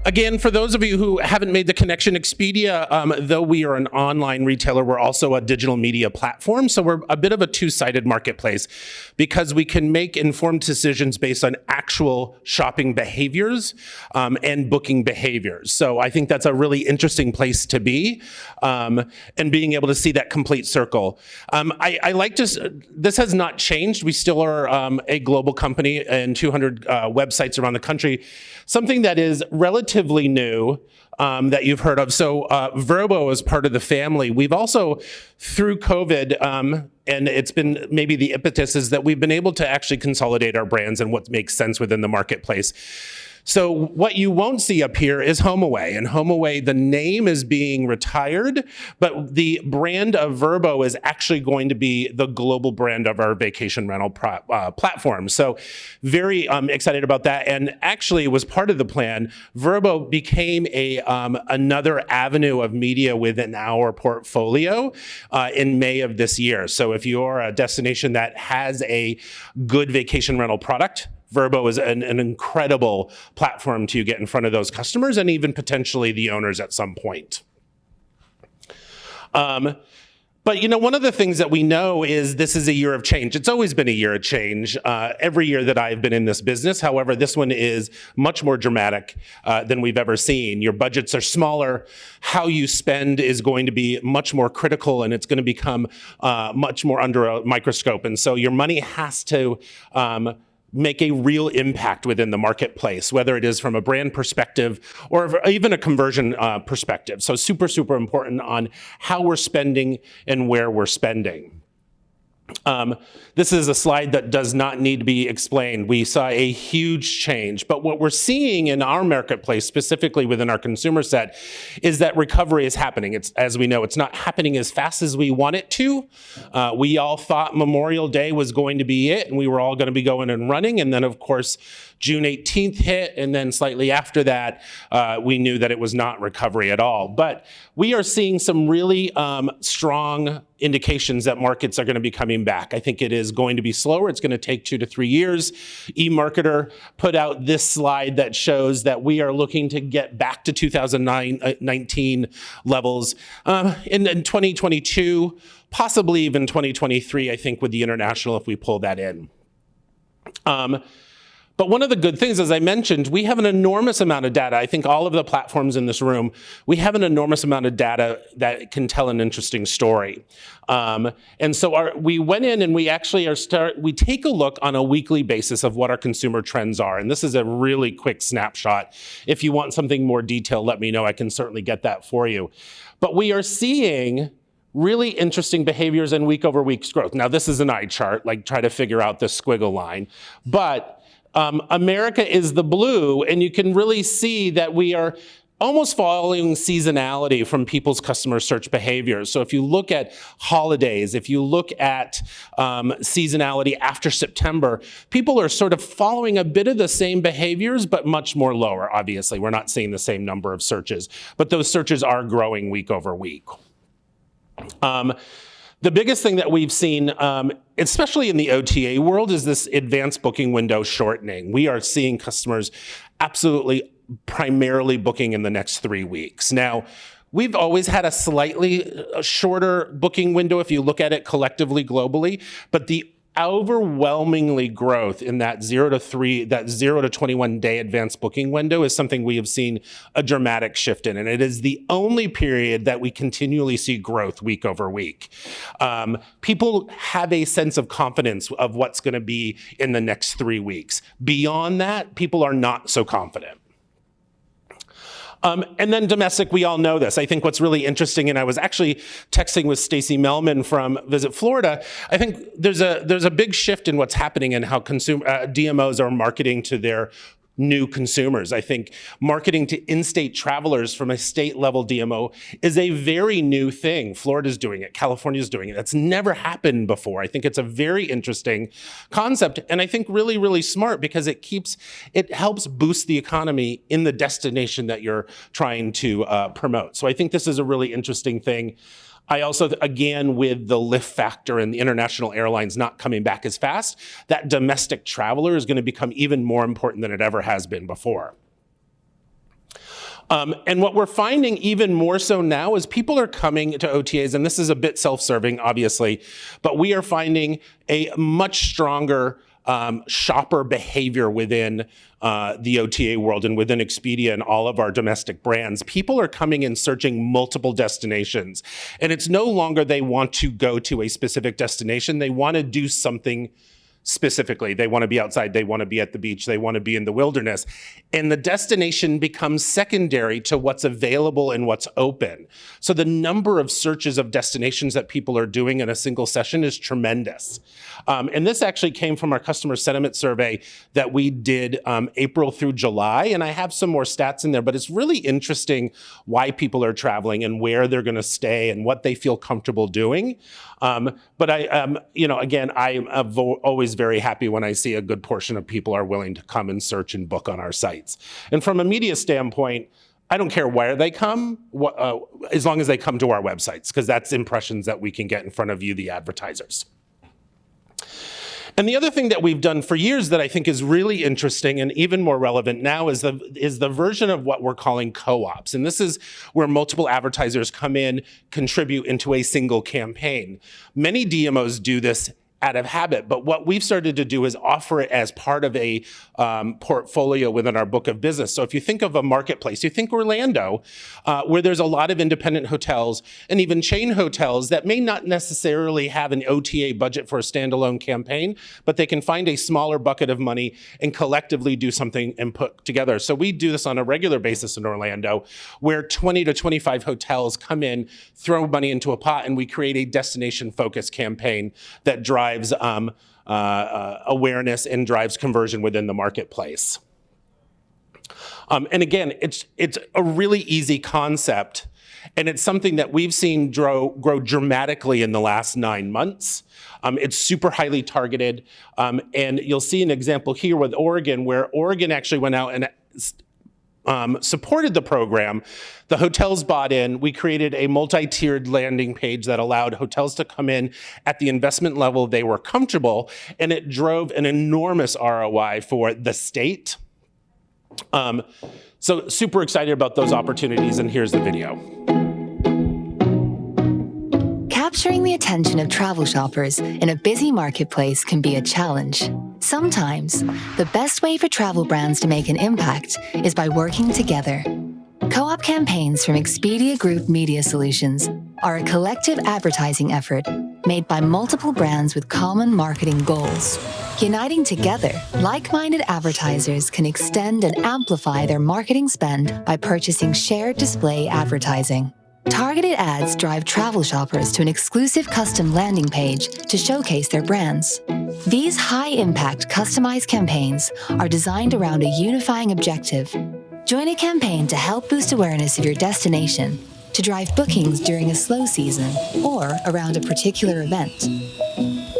Again, for those of you who haven't made the connection, Expedia, though we are an online retailer, we're also a digital media platform. So we're a bit of a two-sided marketplace because we can make informed decisions based on actual shopping behaviors and booking behaviors. So I think that's a really interesting place to be, and being able to see that complete circle. I like to, this has not changed. We still are a global company and 200 websites around the country. Something that is relatively new that you've heard of. So Vrbo is part of the family. We've also, through COVID, and it's been maybe the impetus is that we've been able to actually consolidate our brands and what makes sense within the marketplace. So what you won't see up here is HomeAway. And HomeAway, the name is being retired, but the brand of Vrbo is actually going to be the global brand of our vacation rental platform. So very excited about that. And actually, it was part of the plan. Vrbo became another avenue of media within our portfolio in May of this year. So if you're a destination that has a good vacation rental product, Vrbo is an incredible platform to get in front of those customers and even potentially the owners at some point. But you know, one of the things that we know is this is a year of change. It's always been a year of change every year that I've been in this business. However, this one is much more dramatic than we've ever seen. Your budgets are smaller. How you spend is going to be much more critical, and it's going to become much more under a microscope. And so your money has to make a real impact within the marketplace, whether it is from a brand perspective or even a conversion perspective. So super, super important on how we're spending and where we're spending. This is a slide that does not need to be explained. We saw a huge change, but what we're seeing in our marketplace, specifically within our consumer set, is that recovery is happening. It's, as we know, it's not happening as fast as we want it to. We all thought Memorial Day was going to be it, and we were all going to be going and running, and then of course, June 18th hit, and then slightly after that, we knew that it was not recovery at all. But we are seeing some really strong indications that markets are going to be coming back. I think it is going to be slower. It's going to take 2 to 3 years. eMarketer put out this slide that shows that we are looking to get back to 2019 levels in 2022, possibly even 2023, I think, with the international, if we pull that in. But one of the good things, as I mentioned, we have an enormous amount of data. I think all of the platforms in this room, we have an enormous amount of data that can tell an interesting story. And so we went in and we actually we take a look on a weekly basis of what our consumer trends are. And this is a really quick snapshot. If you want something more detailed, let me know. I can certainly get that for you. But we are seeing really interesting behaviors and week over week's growth. Now, this is an eye chart, like try to figure out the squiggle line. But America is the blue, and you can really see that we are almost following seasonality from people's customer search behaviors. So if you look at holidays, if you look at seasonality after September, people are sort of following a bit of the same behaviors, but much more lower, obviously. We're not seeing the same number of searches, but those searches are growing week over week. The biggest thing that we've seen, especially in the OTA world, is this advanced booking window shortening. We are seeing customers absolutely primarily booking in the next 3 weeks. Now, we've always had a slightly shorter booking window if you look at it collectively globally, but the overwhelmingly growth in that 0 to 21 day advanced booking window is something we have seen a dramatic shift in, and it is the only period that we continually see growth week over week. People have a sense of confidence of what's going to be in the next 3 weeks. Beyond that, people are not so confident. And then domestic, we all know this. I think what's really interesting, and I was actually texting with Stacey Melman from Visit Florida, I think there's a big shift in what's happening in how DMOs are marketing to their new consumers. I think marketing to in-state travelers from a state-level DMO is a very new thing. Florida's doing it. California's doing it. That's never happened before. I think it's a very interesting concept, and I think really, really smart because it helps boost the economy in the destination that you're trying to promote. So I think this is a really interesting thing. I also, again, with the lift factor and the international airlines not coming back as fast, that domestic traveler is going to become even more important than it ever has been before. And what we're finding even more so now is people are coming to OTAs, and this is a bit self-serving, obviously, but we are finding a much stronger shopper behavior within the OTA world and within Expedia and all of our domestic brands. People are coming and searching multiple destinations. And it's no longer they want to go to a specific destination. They want to do something specifically. They want to be outside, they want to be at the beach, they want to be in the wilderness. And the destination becomes secondary to what's available and what's open. So the number of searches of destinations that people are doing in a single session is tremendous. And this actually came from our customer sentiment survey that we did April through July. And I have some more stats in there, but it's really interesting why people are traveling and where they're going to stay and what they feel comfortable doing. But again, I'm always very happy when I see a good portion of people are willing to come and search and book on our sites. And from a media standpoint, I don't care where they come, as long as they come to our websites, because that's impressions that we can get in front of you, the advertisers. And the other thing that we've done for years that I think is really interesting and even more relevant now is the version of what we're calling co-ops. And this is where multiple advertisers come in, contribute into a single campaign. Many DMOs do this out of habit, but what we've started to do is offer it as part of a portfolio within our book of business. So if you think of a marketplace, you think Orlando, where there's a lot of independent hotels and even chain hotels that may not necessarily have an OTA budget for a standalone campaign, but they can find a smaller bucket of money and collectively do something and put together. So we do this on a regular basis in Orlando, where 20 to 25 hotels come in, throw money into a pot, and we create a destination-focused campaign that drives awareness and drives conversion within the marketplace. And again, it's a really easy concept, and it's something that we've seen grow dramatically in the last 9 months. It's super highly targeted, and you'll see an example here with Oregon, where Oregon actually went out and supported the program. The hotels bought in. We created a multi-tiered landing page that allowed hotels to come in at the investment level they were comfortable, and it drove an enormous ROI for the state. So super excited about those opportunities, and here's the video. Capturing the attention of travel shoppers in a busy marketplace can be a challenge. Sometimes, the best way for travel brands to make an impact is by working together. Co-op campaigns from Expedia Group Media Solutions are a collective advertising effort made by multiple brands with common marketing goals. Uniting together, like-minded advertisers can extend and amplify their marketing spend by purchasing shared display advertising. Targeted ads drive travel shoppers to an exclusive custom landing page to showcase their brands. These high-impact customized campaigns are designed around a unifying objective. Join a campaign to help boost awareness of your destination, to drive bookings during a slow season, or around a particular event.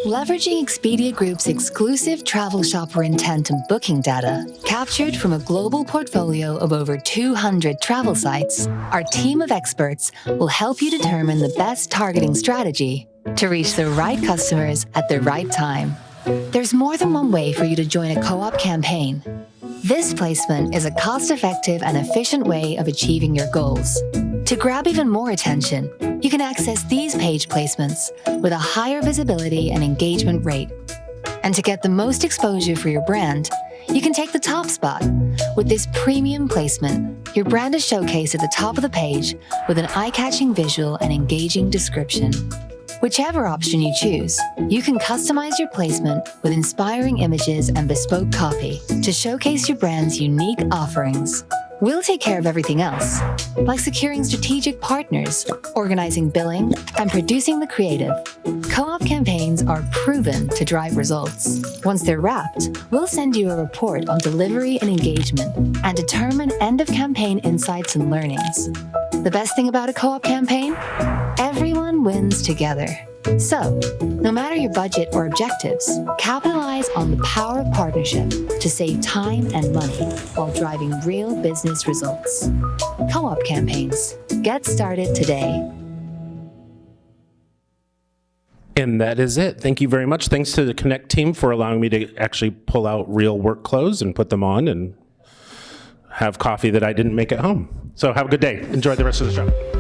Leveraging Expedia Group's exclusive travel shopper intent and booking data, captured from a global portfolio of over 200 travel sites, our team of experts will help you determine the best targeting strategy to reach the right customers at the right time. There's more than one way for you to join a co-op campaign. This placement is a cost-effective and efficient way of achieving your goals. To grab even more attention, you can access these page placements with a higher visibility and engagement rate. And to get the most exposure for your brand, you can take the top spot. With this premium placement, your brand is showcased at the top of the page with an eye-catching visual and engaging description. Whichever option you choose, you can customize your placement with inspiring images and bespoke copy to showcase your brand's unique offerings. We'll take care of everything else, like securing strategic partners, organizing billing, and producing the creative. Co-op campaigns are proven to drive results. Once they're wrapped, we'll send you a report on delivery and engagement and determine end-of-campaign insights and learnings. The best thing about a co-op campaign? Everyone wins together. So, no matter your budget or objectives, capitalize on the power of partnership to save time and money while driving real business results. Co-op campaigns. Get started today. And that is it. Thank you very much. Thanks to the Connect team for allowing me to actually pull out real work clothes and put them on and have coffee that I didn't make at home. So have a good day. Enjoy the rest of the show.